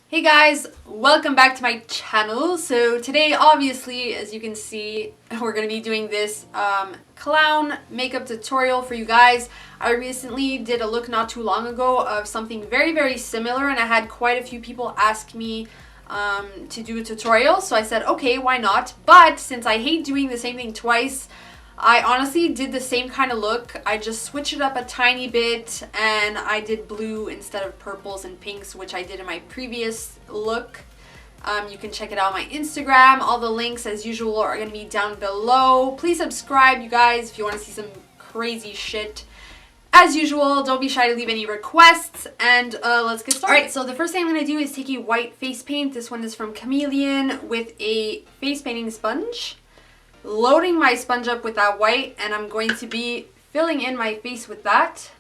Hey guys, welcome back to my channel. So today, obviously, as you can see, we're going to be doing this clown makeup tutorial for you guys. I recently did a look not too long ago of something very similar, and I had quite a few people ask me to do a tutorial, so I said okay, why not. But since I hate doing the same thing twice, I honestly did the same kind of look. I just switched it up a tiny bit and I did blue instead of purples and pinks, which I did in my previous look. You can check it out on my Instagram. All the links, as usual, are going to be down below. Please subscribe, you guys, if you want to see some crazy shit. As usual, don't be shy to leave any requests, and let's get started. Alright, so the first thing I'm going to do is take a white face paint. This one is from Cameleon with a face painting sponge. Loading my sponge up with that white, and I'm going to be filling in my face with that.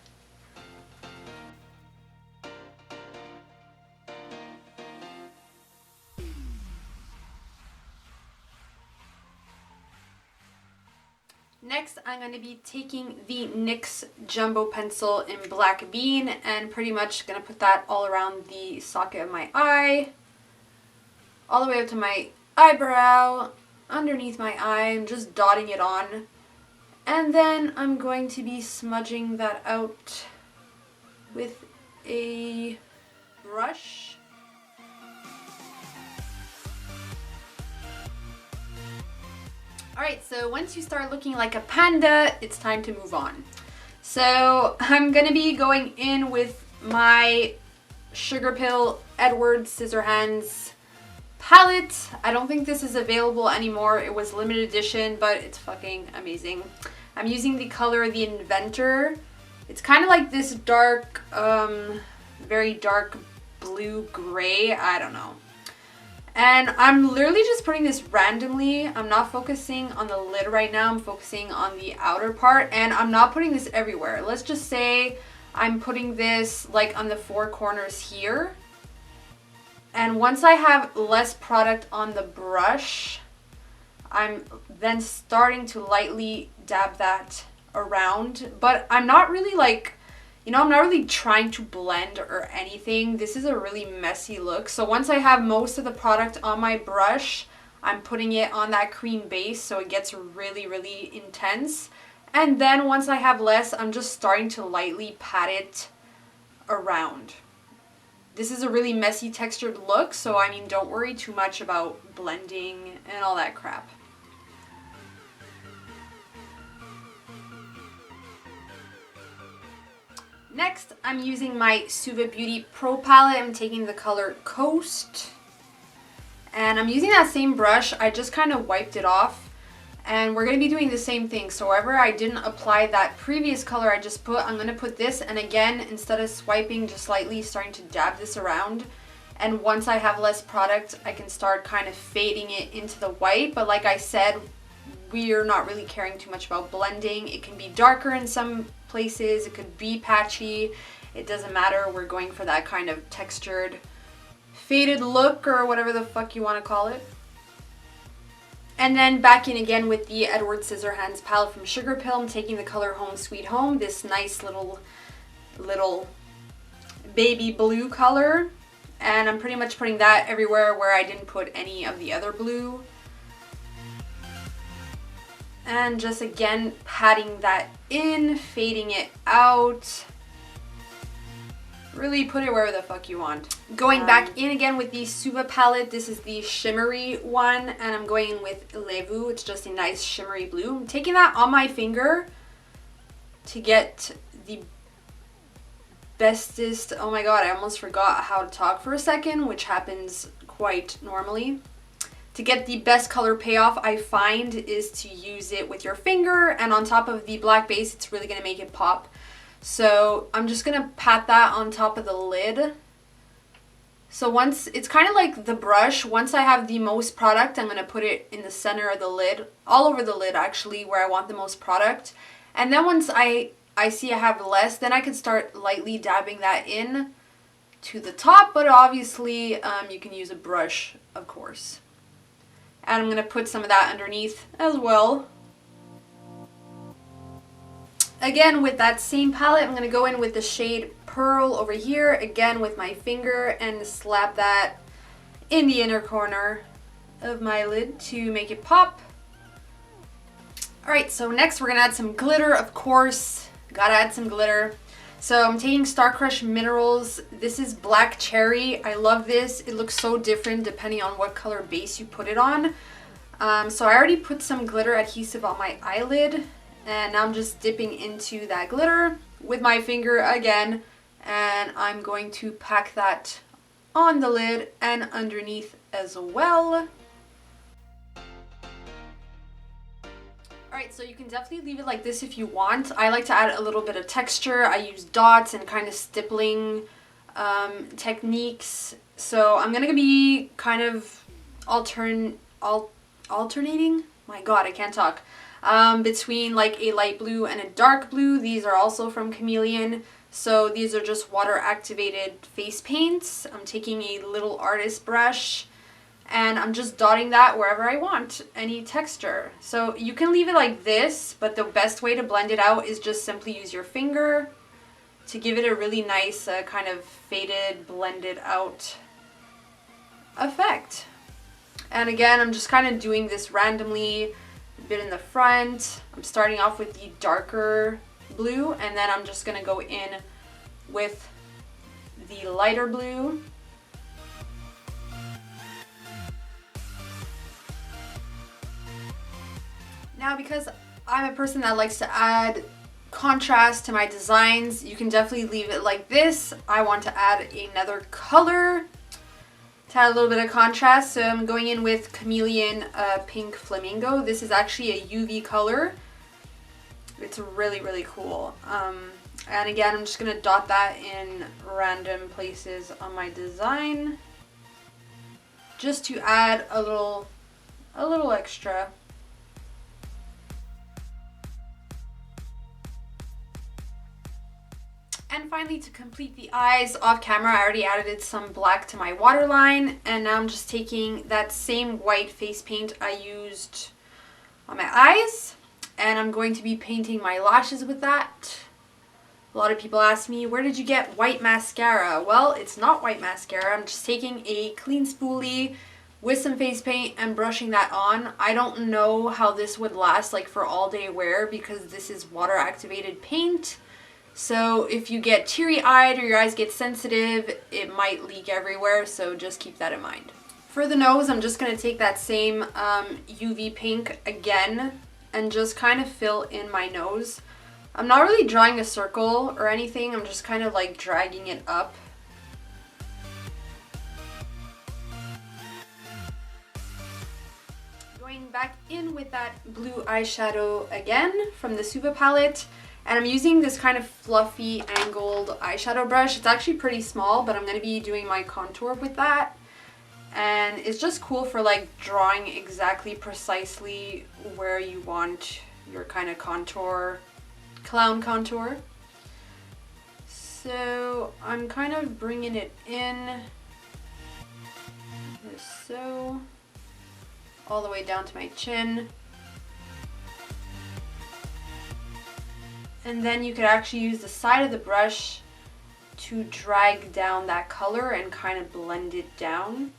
Next, I'm going to be taking the NYX Jumbo Pencil in Black Bean and pretty much going to put that all around the socket of my eye, all the way up to my eyebrow, underneath my eye. I'm just dotting it on, and then I'm going to be smudging that out with a brush. Alright, so once you start looking like a panda, it's time to move on. So I'm gonna be going in with my Sugarpill Edward Scissorhands palette. I don't think this is available anymore. It was limited edition, but it's fucking amazing. I'm using the color The Inventor. It's kind of like this dark, very dark blue-gray. I don't know. And I'm literally just putting this randomly. I'm not focusing on the lid right now. I'm focusing on the outer part, and I'm not putting this everywhere. Let's just say I'm putting this like on the four corners here. And once I have less product on the brush, I'm then starting to lightly dab that around. But I'm not really like, you know, I'm not really trying to blend or anything. This is a really messy look. So once I have most of the product on my brush, I'm putting it on that cream base so it gets really intense. And then once I have less, I'm just starting to lightly pat it around. This is a really messy textured look, so I mean, don't worry too much about blending and all that crap. Next, I'm using my SUVA Beauty Pro palette. I'm taking the color Coast. And I'm using that same brush. I just kind of wiped it off. And we're going to be doing the same thing. So wherever I didn't apply that previous color I just put, I'm going to put this. And again, instead of swiping, just lightly starting to dab this around. And once I have less product, I can start kind of fading it into the white. But like I said, we're not really caring too much about blending. It can be darker in some places. It could be patchy. It doesn't matter. We're going for that kind of textured, faded look, or whatever the fuck you want to call it. And then back in again with the Edward Scissorhands palette from Sugarpill. I'm taking the color Home Sweet Home, this nice little baby blue color. And I'm pretty much putting that everywhere where I didn't put any of the other blue. And just again, patting that in, fading it out. Really put it wherever the fuck you want. Going back in again with the SUVA palette. This is the shimmery one, and I'm going in with Levu. It's just a nice shimmery blue. I'm taking that on my finger to get the bestest. Oh my god, I almost forgot how to talk for a second, which happens quite normally. To get the best color payoff, I find, is to use it with your finger, and on top of the black base, it's really going to make it pop. So I'm just going to pat that on top of the lid. So once, it's kind of like the brush, once I have the most product, I'm going to put it in the center of the lid, all over the lid actually, where I want the most product. And then once I see I have less, then I can start lightly dabbing that in to the top, but obviously you can use a brush, of course. And I'm going to put some of that underneath as well. Again, with that same palette, I'm going to go in with the shade pearl over here, again with my finger, and slap that in the inner corner of my lid to make it pop. Alright, so next we're gonna add some glitter, of course. Gotta add some glitter. So I'm taking Star Crush Minerals. This is Black Cherry. I love this. It looks so different depending on what color base you put it on. So I already put some glitter adhesive on my eyelid, and now I'm just dipping into that glitter with my finger again, and I'm going to pack that on the lid and underneath as well. Alright, so you can definitely leave it like this if you want. I like to add a little bit of texture. I use dots and kind of stippling techniques. So I'm going to be kind of alternating, my god, I can't talk, between like a light blue and a dark blue. These are also from Cameleon. So these are just water activated face paints. I'm taking a little artist brush and I'm just dotting that wherever I want, any texture. So you can leave it like this, but the best way to blend it out is just simply use your finger to give it a really nice kind of faded, blended out effect. And again, I'm just kind of doing this randomly, a bit in the front. I'm starting off with the darker blue, and then I'm just gonna go in with the lighter blue. Now, because I'm a person that likes to add contrast to my designs, you can definitely leave it like this. I want to add another color to add a little bit of contrast, so I'm going in with Cameleon Pink Flamingo. This is actually a UV color. It's really, really cool. And again, I'm just going to dot that in random places on my design, just to add a little extra. And finally, to complete the eyes off camera, I already added some black to my waterline, and now I'm just taking that same white face paint I used on my eyes, and I'm going to be painting my lashes with that. A lot of people ask me, where did you get white mascara? Well, it's not white mascara. I'm just taking a clean spoolie with some face paint and brushing that on. I don't know how this would last like for all day wear because this is water activated paint. So if you get teary-eyed or your eyes get sensitive, it might leak everywhere, so just keep that in mind. For the nose, I'm just going to take that same UV pink again and just kind of fill in my nose. I'm not really drawing a circle or anything, I'm just kind of like dragging it up. Going back in with that blue eyeshadow again from the SUVA palette. And I'm using this kind of fluffy angled eyeshadow brush. It's actually pretty small, but I'm going to be doing my contour with that. And it's just cool for like drawing exactly precisely where you want your kind of contour, clown contour. So I'm kind of bringing it in, just so, all the way down to my chin. And then you could actually use the side of the brush to drag down that color and kind of blend it down.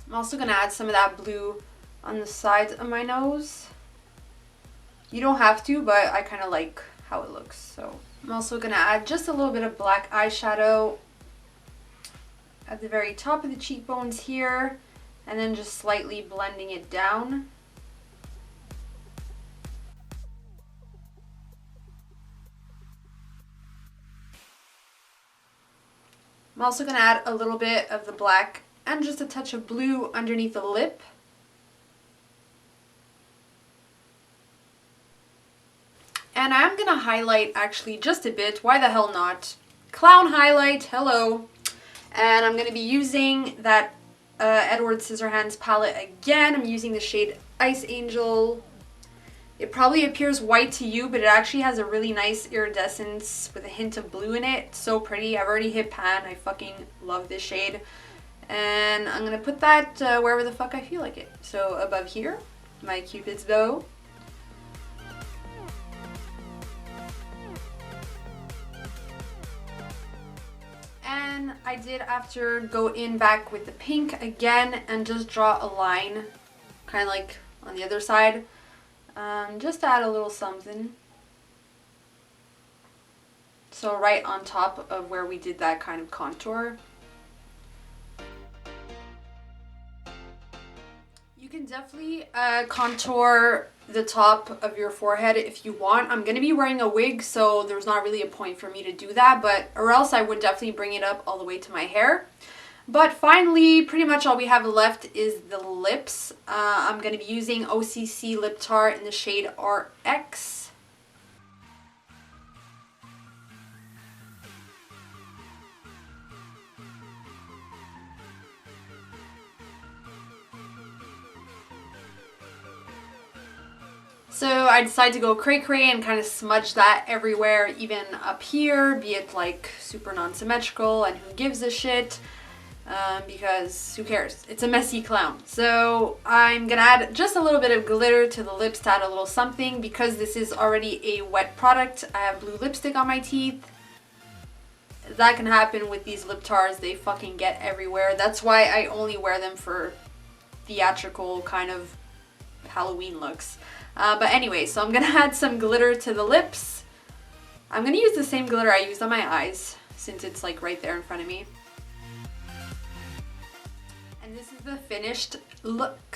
I'm also going to add some of that blue on the sides of my nose. You don't have to, but I kind of like how it looks. So I'm also going to add just a little bit of black eyeshadow at the very top of the cheekbones here. And then just slightly blending it down. I'm also going to add a little bit of the black and just a touch of blue underneath the lip. And I'm going to highlight actually just a bit. Why the hell not? Clown highlight, hello. And I'm going to be using that Edward Scissorhands palette again. I'm using the shade Ice Angel. It probably appears white to you, but it actually has a really nice iridescence with a hint of blue in it. So pretty. I've already hit pan. I fucking love this shade. And I'm going to put that wherever the fuck I feel like it. So above here, my Cupid's bow. I did after go in back with the pink again and just draw a line, kind of like on the other side, just to add a little something. So right on top of where we did that kind of contour. You can definitely contour the top of your forehead if you want. I'm going to be wearing a wig, so there's not really a point for me to do that, but or else I would definitely bring it up all the way to my hair. But finally, pretty much all we have left is the lips. I'm going to be using OCC Lip Tar in the shade RX. So I decided to go cray-cray and kind of smudge that everywhere, even up here, be it like super non-symmetrical and who gives a shit, because who cares? It's a messy clown. So I'm gonna add just a little bit of glitter to the lips to add a little something. Because this is already a wet product, I have blue lipstick on my teeth. That can happen with these lip tars, they fucking get everywhere. That's why I only wear them for theatrical kind of Halloween looks. But anyway, so I'm gonna add some glitter to the lips. I'm gonna use the same glitter I used on my eyes since it's like right there in front of me. And this is the finished look.